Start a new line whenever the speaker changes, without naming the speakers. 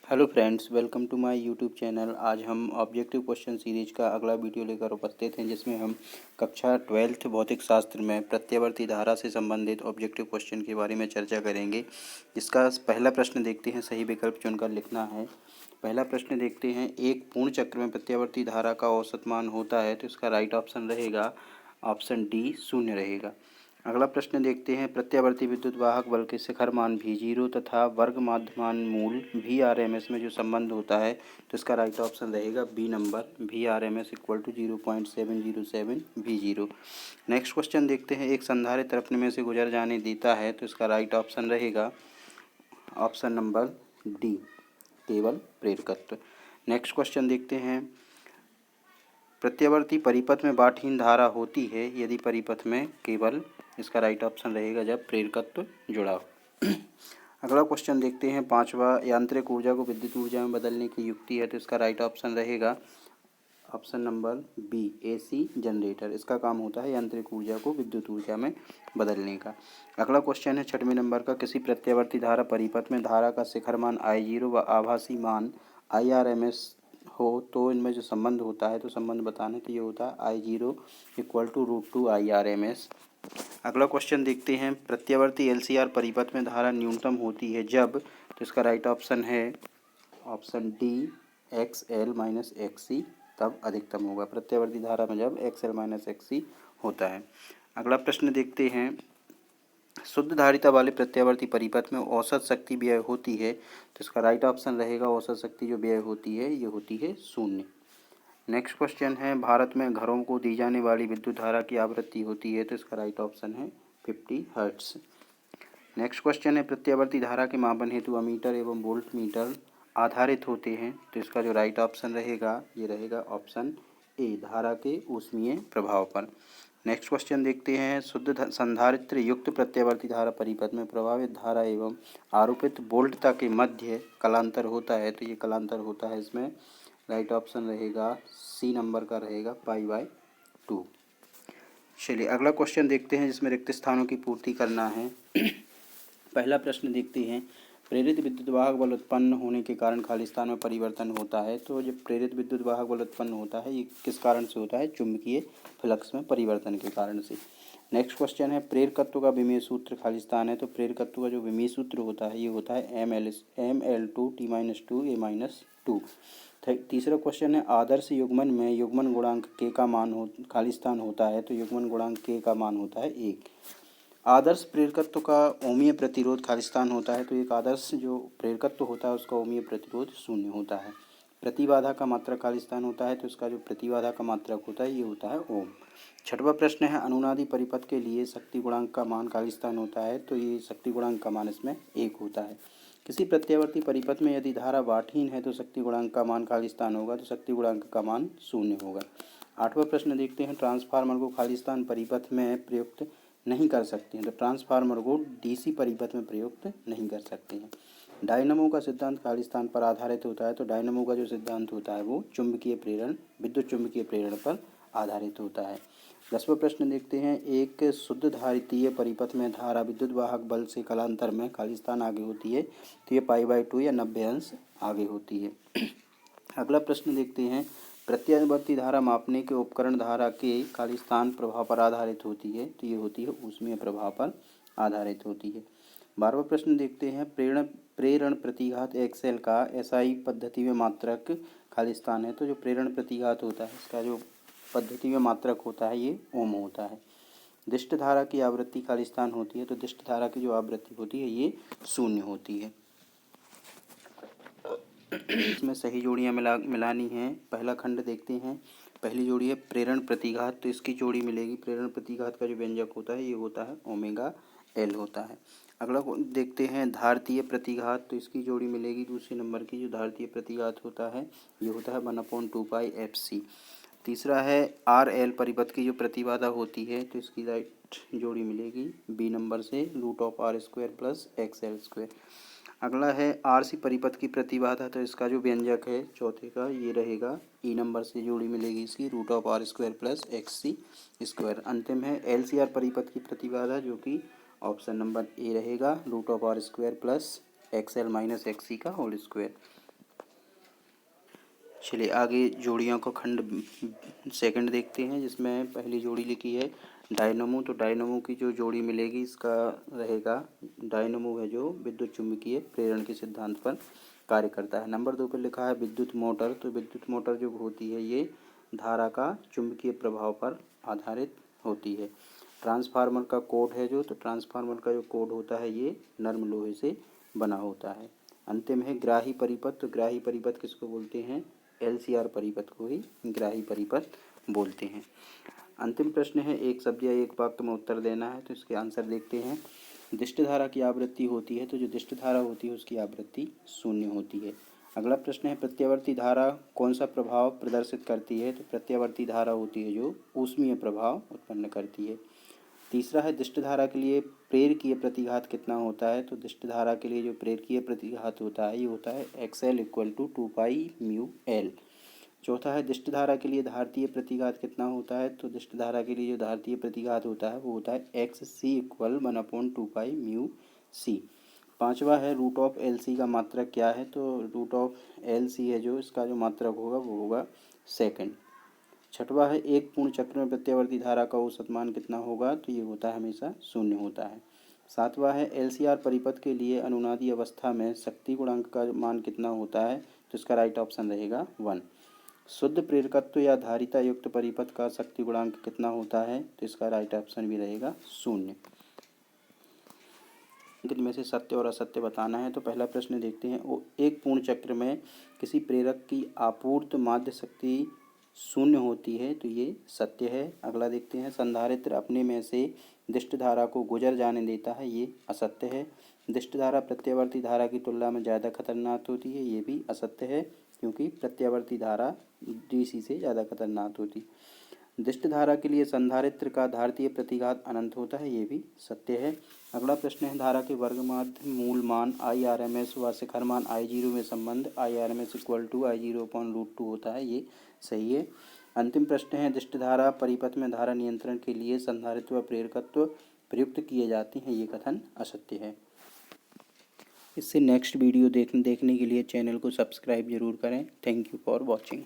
Hello friends, welcome to my YouTube channel. आज हम objective question series का अगला वीडियो लेकर उपस्थित हैं, जिसमें हम कक्षा 12th भौतिक शास्त्र में प्रत्यावर्ती धारा से संबंधित ऑब्जेक्टिव क्वेश्चन के बारे में चर्चा करेंगे। इसका पहला प्रश्न देखते हैं, सही विकल्प चुनकर लिखना है। पहला प्रश्न देखते हैं, एक पूर्ण चक्र में प्रत्यावर्ती धारा का औसत मान होता है, तो इसका राइट ऑप्शन रहेगा ऑप्शन डी 0 रहेगा। अगला प्रश्न देखते हैं, प्रत्यावर्ती विद्युत वाहक बल के शिखर मान V0 तथा वर्ग माध्यमान मूल VRMS में जो संबंध होता है, तो इसका राइट ऑप्शन रहेगा B number, VRMS equal to 0.707 V0। Next question देखते हैं, एक संधारित्र अपने में से गुजर जाने देता है, तो इसका राइट ऑप्शन रहेगा ऑप्शन नंबर डी, केवल प्रेरकत्व। नेक्स्ट क्वेश्चन देखते हैं, प्रत्यावर्ती परिपथ में बाठहीन धारा होती है यदि परिपथ में केवल, इसका राइट ऑप्शन रहेगा जब प्रेरकत्व जुड़ा हो। अगला क्वेश्चन देखते हैं, पांचवा, यांत्रिक ऊर्जा को विद्युत ऊर्जा में बदलने की युक्ति है, तो इसका राइट ऑप्शन रहेगा option number B, AC generator. इसका काम होता है यांत्रिक ऊर्जा को विद्युत ऊर्जा में बदलने का। अगला क्वेश्चन है छठवें नंबर का, किसी प्रत्यावर्ती धारा परिपथ में धारा का शिखर मान I0 व आभासी मान IRMS हो तो इनमें जो संबंध होता है, तो संबंध बताना है, तो ये होता है I0 इक्वल टू √2 IRMS। अगला क्वेश्चन देखते हैं, प्रत्यावर्ती LCR परिपथ में धारा न्यूनतम होती है जब, तो इसका राइट ऑप्शन है option D XL minus XC, तब अधिकतम होगा। प्रत्यावर्ती धारा में जब XL माइनस XC होता है। अगला प्रश्न देखते हैं, शुद्ध धारिता वाले प्रत्यावर्ती परिपथ में औसत शक्ति व्यय होती है, तो इसका राइट ऑप्शन रहेगा औसत शक्ति जो व्यय होती है ये होती है 0। नेक्स्ट क्वेश्चन है, भारत में घरों को दी जाने वाली विद्युत धारा की आवृत्ति होती है, तो इसका राइट ऑप्शन है 50 हर्ट्ज। नेक्स्ट क्वेश्चन है, प्रत्यावर्ती धारा के मापन हेतु अमीटर एवं वोल्ट मीटर आधारित होते हैं, तो इसका जो राइट ऑप्शन रहेगा ये रहेगा ऑप्शन ए, धारा के ऊष्मीय प्रभाव पर। नेक्स्ट क्वेश्चन देखते हैं, शुद्ध संधारित्र युक्त प्रत्यावर्ती धारा परिपथ में प्रभावित धारा एवं आरोपित वोल्टता के मध्य कलांतर होता है, तो ये कलांतर होता है, इसमें राइट ऑप्शन रहेगा सी नंबर का रहेगा π/2। चलिए अगला क्वेश्चन देखते हैं, जिसमें रिक्त स्थानों की पूर्ति करना है। पहला प्रश्न देखते हैं, प्रेरित विद्युत वाहक बल उत्पन्न होने के कारण खाली स्थान में परिवर्तन होता है, तो जब प्रेरित विद्युत वाहक बल उत्पन्न होता है ये किस कारण से होता है, चुंबकीय फ्लक्स में परिवर्तन के कारण से। नेक्स्ट क्वेश्चन है, प्रेरकत्व का विमीय सूत्र खाली स्थान है, तो प्रेरकत्व का जो विमीय सूत्र होता है ये होता है ML2 T-2 A-2। तीसरा क्वेश्चन है, आदर्श युग्मन में युग्मन गुणांक k का मान खाली स्थान होता है, तो युग्मन गुणांक k का मान होता है 1। आदर्श प्रेरकत्व का ओमीय प्रतिरोध खाली स्थान होता है, तो एक आदर्श जो प्रेरकत्व होता है उसका ओमीय प्रतिरोध 0 होता है। प्रतिबाधा का मात्रक खाली स्थान होता है, तो इसका जो प्रतिबाधा का मात्रक होता है ये होता है ओम। छठवां प्रश्न है, अनुनादी परिपथ के लिए शक्ति गुणांक का मान खाली स्थान होता है, तो ये शक्ति गुणांक का मान इसमें 1 होता है। किसी प्रत्यावर्ती परिपथ में यदि धारा बाठहीन है तो शक्ति गुणांक का मान खाली स्थान होगा, तो शक्ति गुणांक का मान 0 होगा। आठवां प्रश्न देखते हैं, ट्रांसफार्मर को खाली स्थान परिपथ में प्रयुक्त नहीं कर सकते हैं, तो ट्रांसफार्मर को DC परिपथ में प्रयुक्त नहीं कर सकते हैं। डायनमो का सिद्धांत खाली स्थान पर आधारित होता है, तो डायनमो का जो सिद्धांत होता है वो चुंबकीय प्रेरण, विद्युत चुंबकीय प्रेरण पर आधारित होता है। 10वां प्रश्न देखते हैं, एक शुद्ध धारितीय परिपथ में धारा विद्युत वाहक बल से कलांतर में खाली स्थान आगे होती है, तो ये π/2 या 90 अंश आगे होती है। अगला प्रश्न देखते हैं, प्रत्यावर्ती धारा मापने के उपकरण धारा के खाली स्थान प्रभाव पर आधारित होती है, तो ये होती है ऊष्मीय प्रभाव पर आधारित होती है। 12वां प्रश्न देखते हैं, प्रेरण प्रतिघात XL का SI पद्धति में मात्रक खाली स्थान है, तो जो प्रेरण प्रतिघात होता है इसका जो पद्धति में मात्रक होता है ये ओम होता है। दिष्ट धारा की आवृत्ति खाली स्थान होती है, तो दिष्ट धारा की जो आवृत्ति होती है ये 0 होती है। इसमें सही जोड़ियाँ मिलानी हैं। पहला खंड देखते हैं, पहली जोड़ी है प्रेरण प्रतिघात, तो इसकी जोड़ी मिलेगी, प्रेरण प्रतिघात का जो व्यंजक होता है ये होता है ω/L होता है। अगला देखते हैं धारतीय प्रतिघात, तो इसकी जोड़ी मिलेगी दूसरे नंबर की, जो धारतीय प्रतिघात होता है ये होता है 1/2πfc। तीसरा है RL परिपथ की जो प्रतिबाधा होती है, तो इसकी राइट जोड़ी मिलेगी बी नंबर से √r² + XL²। अगला है RC परिपथ की प्रतिबाधा, तो इसका जो व्यंजक है चौथे का ये रहेगा ई नंबर से जोड़ी मिलेगी इसकी √r² + XC²। अंतिम है LCR परिपथ की प्रतिबाधा, जो कि ऑप्शन नंबर ए रहेगा √r² + XL - XC²। चलिए आगे जोड़ियों का खंड सेकंड देखते हैं, जिसमें पहली जोड़ी लिखी है डायनमो। तो डायनमो की जो जोड़ी मिलेगी इसका रहेगा, डायनमो है जो विद्युत चुम्बकीय प्रेरण के सिद्धांत पर कार्य करता है। नंबर 2 पर लिखा है विद्युत मोटर। तो विद्युत मोटर जो होती है ये धारा का चुंबकीय प्रभाव पर आधारित होती है। ट्रांसफार्मर का कोड है जो, तो ट्रांसफार्मर का जो कोड होता है ये नर्म लोहे से बना होता है। अंतिम है ग्राही परिपथ। तो ग्राही परिपथ किसको बोलते हैं? LCR परिपथ को ही ग्राही परिपथ बोलते हैं। अंतिम प्रश्न है, एक शब्द या एक वाक्य में उत्तर देना है। तो इसके आंसर देखते हैं। दिष्ट धारा की आवृत्ति होती है, तो जो दिष्ट धारा होती है उसकी आवृत्ति 0 होती है। अगला प्रश्न है प्रत्यावर्ती धारा कौन सा प्रभाव प्रदर्शित करती है? तो प्रत्यावर्ती धारा होती है जो ऊष्मीय प्रभाव उत्पन्न करती है। तीसरा है दिष्ट धारा के लिए प्रेरकीय प्रतिघात कितना होता है? तो दिष्ट धारा के लिए जो प्रेरकीय प्रतिघात होता है ये होता है XL = 2πμL। चौथा है दिष्ट धारा के लिए धारतीय प्रतिघात कितना होता है? तो दिष्ट धारा के लिए जो धारतीय प्रतिघात होता है वो होता है XC = 1/2πμC। पांचवा है √LC का मात्रक क्या है? तो √LC है जो इसका जो मात्रक होगा वो होगा सेकंड। छठवा है एक पूर्ण चक्र में प्रत्यावर्ती धारा का औसत मान कितना होगा? तो ये होता है हमेशा 0 होता है। सातवां है LCR परिपथ के लिए अनुनादी अवस्था में शक्ति गुणांक का मान कितना होता है? तो इसका राइट ऑप्शन रहेगा 1। शुद्ध प्रेरकत्व या धारिता युक्त परिपथ का शक्ति गुणांक कितना होता है? तो इसका राइट ऑप्शन भी रहेगा 0। में से सत्य और असत्य बताना है। तो पहला प्रश्न देखते हैं, वो एक पूर्ण चक्र में किसी प्रेरक की आपूर्त माध्य शक्ति 0 होती है, तो ये सत्य है। अगला देखते हैं, संधारित्र अपने में से दिष्ट धारा को गुजर जाने देता है, ये असत्य है। दिष्ट धारा प्रत्यावर्ती धारा की तुलना में ज़्यादा खतरनाक होती है, ये भी असत्य है, क्योंकि प्रत्यावर्ती धारा DC से ज़्यादा खतरनाक होती। दिष्ट धारा के लिए संधारित्र का धारतीय प्रतिघात अनंत होता है, ये भी सत्य है। अगला प्रश्न है, धारा के वर्गमाध्य मूल मान IRMS व शिखर मान I0 में संबंध IRMS = I0/√2 होता है, ये सही है। अंतिम प्रश्न है, दिष्ट धारा परिपथ में धारा नियंत्रण के लिए संधारित्र व प्रेरकत्व प्रयुक्त किए जाते हैं, ये कथन असत्य है। इससे नेक्स्ट वीडियो देखने के लिए चैनल को सब्सक्राइब जरूर करें। Thank you for watching.